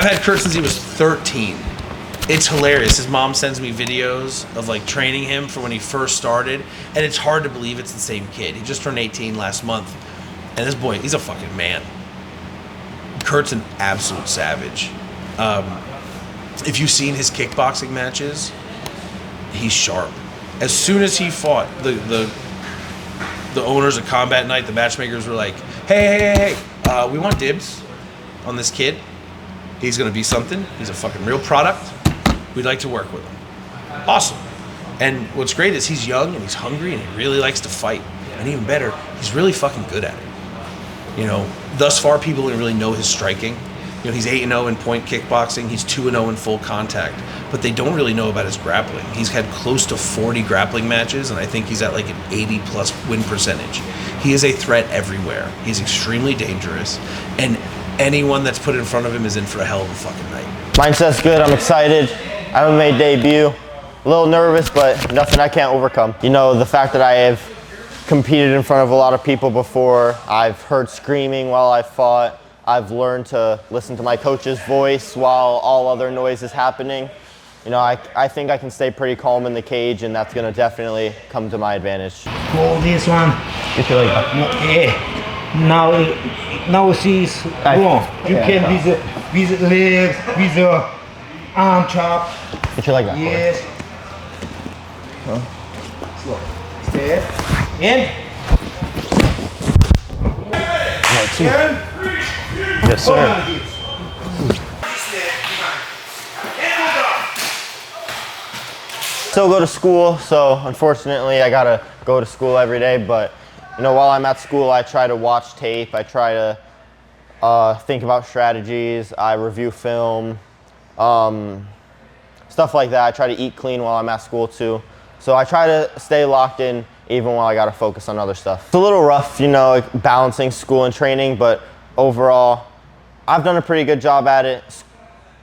I've had Kirt since he was 13. It's hilarious. His mom sends me videos of like training him for when he first started, and it's hard to believe it's the same kid. He just turned 18 last month, and this boy, he's a fucking man. Kirt's an absolute savage. If you've seen his kickboxing matches, he's sharp. As soon as he fought, the owners of Combat Night, the matchmakers were like, hey, we want dibs on this kid. He's gonna be something. He's a fucking real product. We'd like to work with him. Awesome. And what's great is he's young and he's hungry and he really likes to fight. And even better, he's really fucking good at it. You know, thus far people didn't really know his striking. You know, he's 8-0 in point kickboxing. He's 2-0 in full contact. But they don't really know about his grappling. He's had close to 40 grappling matches, and I think he's at like an 80+ win percentage. He is a threat everywhere. He's extremely dangerous. And anyone that's put in front of him is in for a hell of a fucking night. Mindset's good. I'm excited. I haven't made debut. A little nervous, but nothing I can't overcome. You know, the fact that I have competed in front of a lot of people before, I've heard screaming while I fought, I've learned to listen to my coach's voice while all other noise is happening. You know, I think I can stay pretty calm in the cage, and that's going to definitely come to my advantage. Hold this one. If you like that. Yeah. Now she's wrong. You can with the legs, with the arm chop. If you like that. Yes. Huh? Slow. Step. In. Yes, sir. Still go to school, so unfortunately I gotta go to school every day, but you know, while I'm at school I try to watch tape, I try to think about strategies, I review film, stuff like that. I try to eat clean while I'm at school too. So I try to stay locked in even while I gotta focus on other stuff. It's a little rough, you know, like balancing school and training, but overall, I've done a pretty good job at it.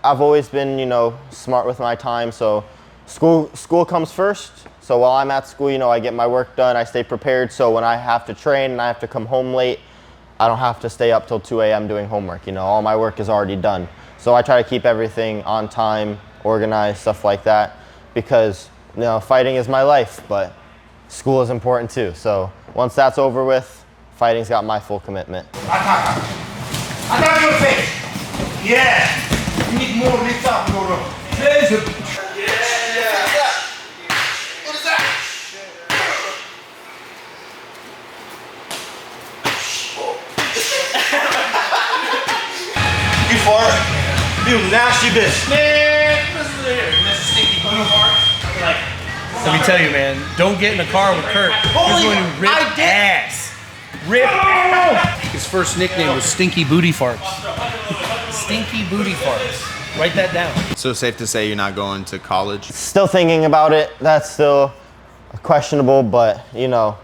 I've always been, you know, smart with my time, so school comes first. So while I'm at school, you know, I get my work done, I stay prepared, so when I have to train and I have to come home late, I don't have to stay up till 2 a.m. doing homework, you know, all my work is already done. So I try to keep everything on time, organized, stuff like that, because, you know, fighting is my life, but school is important too. So once that's over with, fighting's got my full commitment. Attack your face. Yeah. You need more lift up your face. Yeah. What is that? You fart. You nasty bitch. Man, listen to here. This is stinky booty fart. Let me tell you, man, don't get in a car with Kirt. He's going to rip ass. Rip ass. His first nickname was Stinky Booty Farts. Stinky Booty Farts. Write that down. So safe to say you're not going to college? Still thinking about it. That's still questionable, but you know,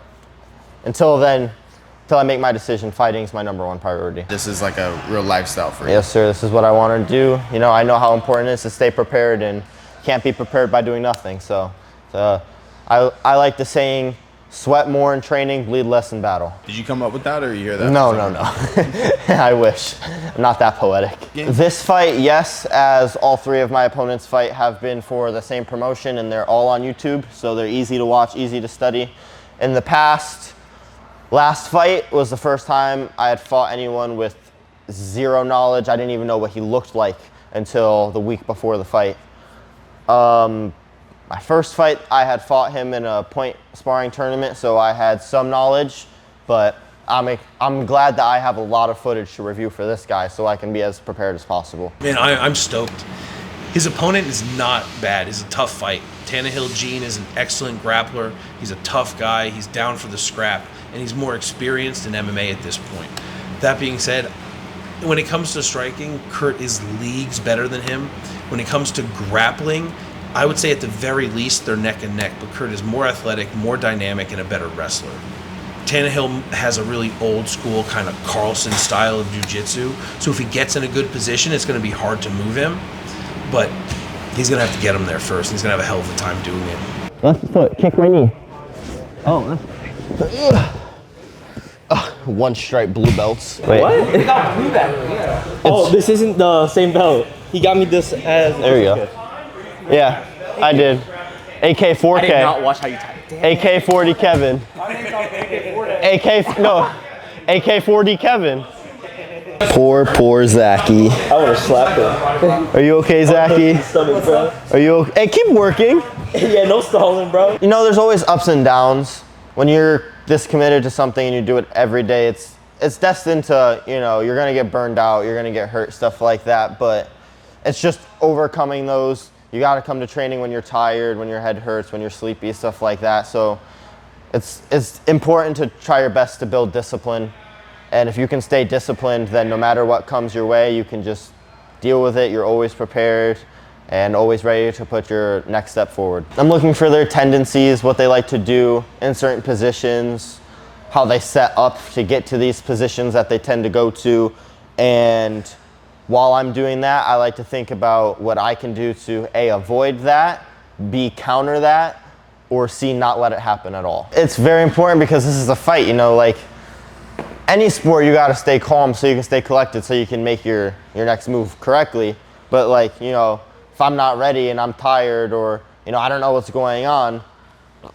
until then, until I make my decision, fighting is my #1 priority. This is like a real lifestyle for you. Yes, sir. This is what I want to do. You know, I know how important it is to stay prepared, and can't be prepared by doing nothing. So I like the saying, sweat more in training, bleed less in battle. Did you come up with that, or you hear that? No. I wish. I'm not that poetic. Yeah. This fight, yes, as all 3 of my opponents' fight have been for the same promotion, and they're all on YouTube, so they're easy to watch, easy to study. In the past, last fight was the first time I had fought anyone with 0 knowledge. I didn't even know what he looked like until the week before the fight. My first fight, I had fought him in a point sparring tournament, so I had some knowledge, but I'm glad that I have a lot of footage to review for this guy, so I can be as prepared as possible. Man, I'm stoked. His opponent is not bad. It's a tough fight. Tannehill Gene is an excellent grappler. He's a tough guy. He's down for the scrap, and he's more experienced in MMA at this point. That being said, when it comes to striking, Kirt is leagues better than him. When it comes to grappling, I would say at the very least they're neck and neck, but Kirt is more athletic, more dynamic, and a better wrestler. Tannehill has a really old school kind of Carlson style of jiu-jitsu, so if he gets in a good position, it's going to be hard to move him, but he's going to have to get him there first. He's going to have a hell of a time doing it. Left foot, kick my knee. Oh, one stripe blue belts. Wait. What? It's not blue belt. Yeah. Oh, this isn't the same belt. He got me this as. There you go. Yeah, I did. AK4K. I did not watch how you type. AK40 Kevin. AK40 Kevin. Poor Zachy. I would have slapped him. Are you okay, Zachy? Stomach, bro. Are you okay? Hey, keep working. Yeah, no stalling, bro. You know, there's always ups and downs. When you're this committed to something and you do it every day, it's destined to, you know, you're gonna get burned out, you're gonna get hurt, stuff like that. But it's just overcoming those. You gotta come to training when you're tired, when your head hurts, when you're sleepy, stuff like that. So it's important to try your best to build discipline. And if you can stay disciplined, then no matter what comes your way, you can just deal with it. You're always prepared and always ready to put your next step forward. I'm looking for their tendencies, what they like to do in certain positions, how they set up to get to these positions that they tend to go to. And while I'm doing that, I like to think about what I can do to A, avoid that, B, counter that, or C, not let it happen at all. It's very important because this is a fight, you know, like any sport, you gotta stay calm so you can stay collected so you can make your next move correctly. But like, you know, if I'm not ready and I'm tired or, you know, I don't know what's going on,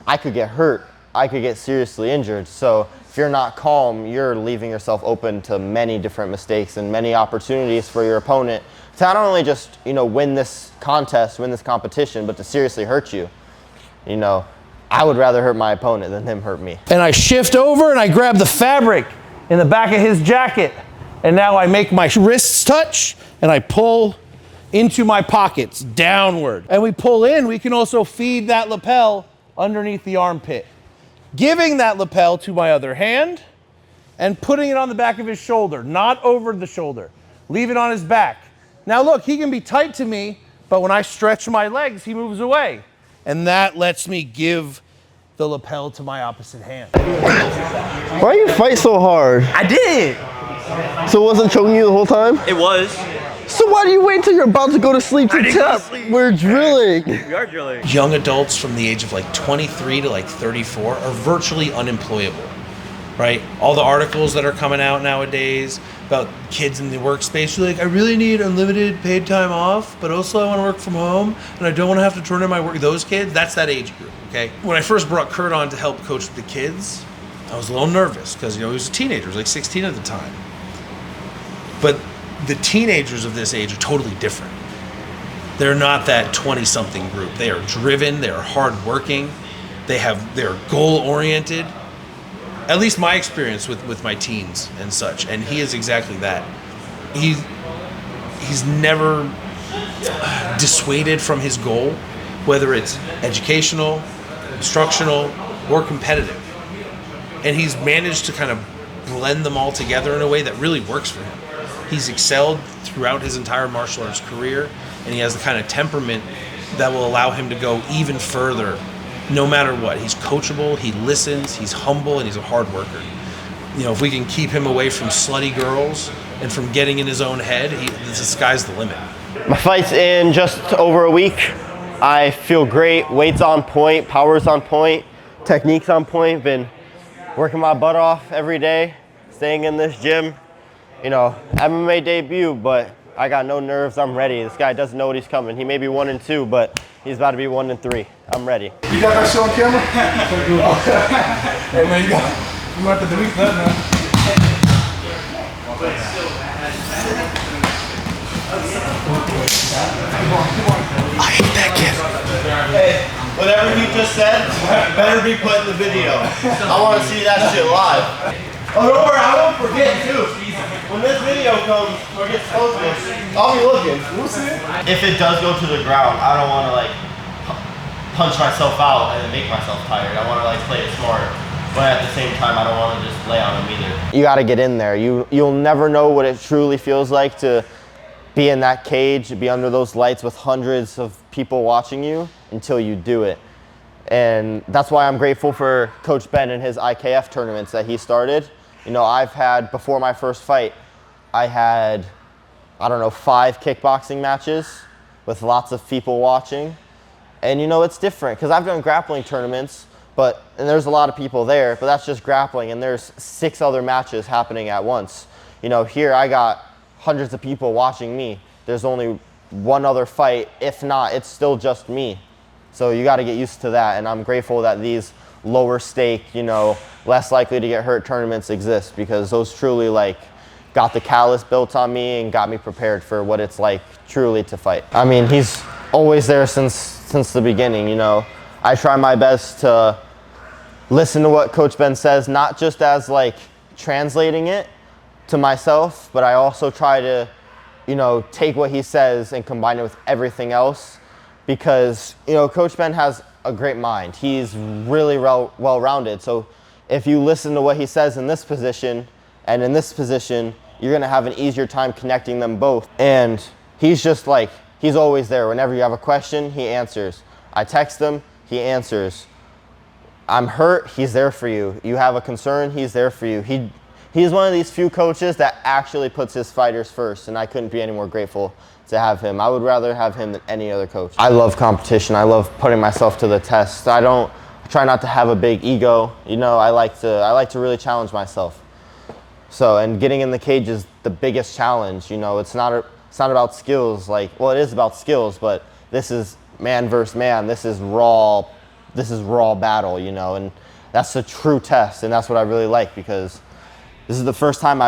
I could get hurt. I could get seriously injured. So if you're not calm, you're leaving yourself open to many different mistakes and many opportunities for your opponent to not only just, you know, win this contest, win this competition, but to seriously hurt you. You know, I would rather hurt my opponent than him hurt me. And I shift over and I grab the fabric in the back of his jacket. And now I make my wrists touch and I pull into my pockets downward. And we pull in, we can also feed that lapel underneath the armpit. Giving that lapel to my other hand and putting it on the back of his shoulder, not over the shoulder. Leave it on his back. Now look, he can be tight to me, but when I stretch my legs, he moves away. And that lets me give the lapel to my opposite hand. Why you fight so hard? I did. So it wasn't choking you the whole time? It was. So why do you wait till you're about to go to sleep to tap? We're drilling. We are drilling. Young adults from the age of like 23 to like 34 are virtually unemployable, right? All the articles that are coming out nowadays about kids in the workspace, you're like, I really need unlimited paid time off, but also I want to work from home and I don't want to have to turn in my work. Those kids, that's that age group, okay? When I first brought Kirt on to help coach the kids, I was a little nervous because, you know, he was a teenager, he was like 16 at the time. But the teenagers of this age are totally different. They're not that 20-something group. They are driven, they are hardworking, they're goal-oriented. At least my experience with my teens and such, and he is exactly that. He's never dissuaded from his goal, whether it's educational, instructional, or competitive. And he's managed to kind of blend them all together in a way that really works for him. He's excelled throughout his entire martial arts career, and he has the kind of temperament that will allow him to go even further no matter what. He's coachable, he listens, he's humble, and he's a hard worker. You know, if we can keep him away from slutty girls and from getting in his own head, the sky's the limit. My fight's in just over a week. I feel great, weight's on point, power's on point, technique's on point. Been working my butt off every day, staying in this gym. You know, MMA debut, but I got no nerves, I'm ready. This guy doesn't know what he's coming. He may be 1-2, but he's about to be 1-3. I'm ready. You got that shit on camera? Hey man, you have to delete that, man. I hate that kid. Hey, whatever you just said, better be put in the video. I want to see that shit live. Oh, don't worry, I won't forget too. When this video comes or gets posted, I'll be looking. We'll see it. If it does go to the ground, I don't want to like punch myself out and make myself tired. I want to like play it smart, but at the same time, I don't want to just lay on him either. You got to get in there. You'll never know what it truly feels like to be in that cage, be under those lights with hundreds of people watching you until you do it. And that's why I'm grateful for Coach Ben and his IKF tournaments that he started. You know, I've had, before my first fight, I had, I don't know, 5 kickboxing matches with lots of people watching. And you know, it's different because I've done grappling tournaments, and there's a lot of people there, but that's just grappling, and there's 6 other matches happening at once. You know, here I got hundreds of people watching me. There's only one other fight. If not, it's still just me. So you got to get used to that. And I'm grateful that these lower stake, you know, less likely to get hurt tournaments exist, because those truly like got the callus built on me and got me prepared for what it's like truly to fight. I mean, he's always there since the beginning, you know. I try my best to listen to what Coach Ben says, not just as like translating it to myself, but I also try to, you know, take what he says and combine it with everything else, because, you know, Coach Ben has a great mind. He's really well-rounded. So if you listen to what he says in this position and in this position, you're gonna have an easier time connecting them both. And he's just like, he's always there. Whenever you have a question, he answers. I text him, he answers. I'm hurt, he's there for you. You have a concern, he's there for you. He's one of these few coaches that actually puts his fighters first, and I couldn't be any more grateful to have him. I would rather have him than any other coach. I love competition. I love putting myself to the test. I try not to have a big ego. You know, I like to really challenge myself. So, and getting in the cage is the biggest challenge. You know, it's not about skills. Like, well, it is about skills, but this is man versus man. This is raw battle, you know, and that's a true test, and that's what I really like, because this is the first time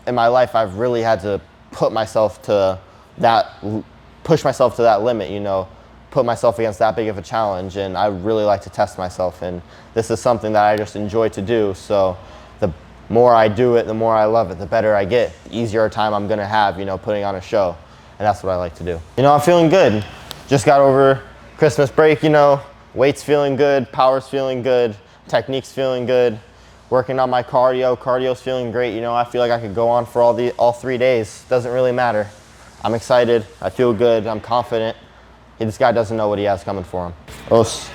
in my life I've really had to push myself to that limit, you know, put myself against that big of a challenge, and I really like to test myself, and this is something that I just enjoy to do. So the more I do it, the more I love it, the better I get, the easier time I'm gonna have, you know, putting on a show, and that's what I like to do. You know, I'm feeling good. Just got over Christmas break, you know, weight's feeling good, power's feeling good, technique's feeling good. Working on my cardio's feeling great. You know, I feel like I could go on for all 3 days. Doesn't really matter. I'm excited, I feel good, I'm confident. This guy doesn't know what he has coming for him. Os.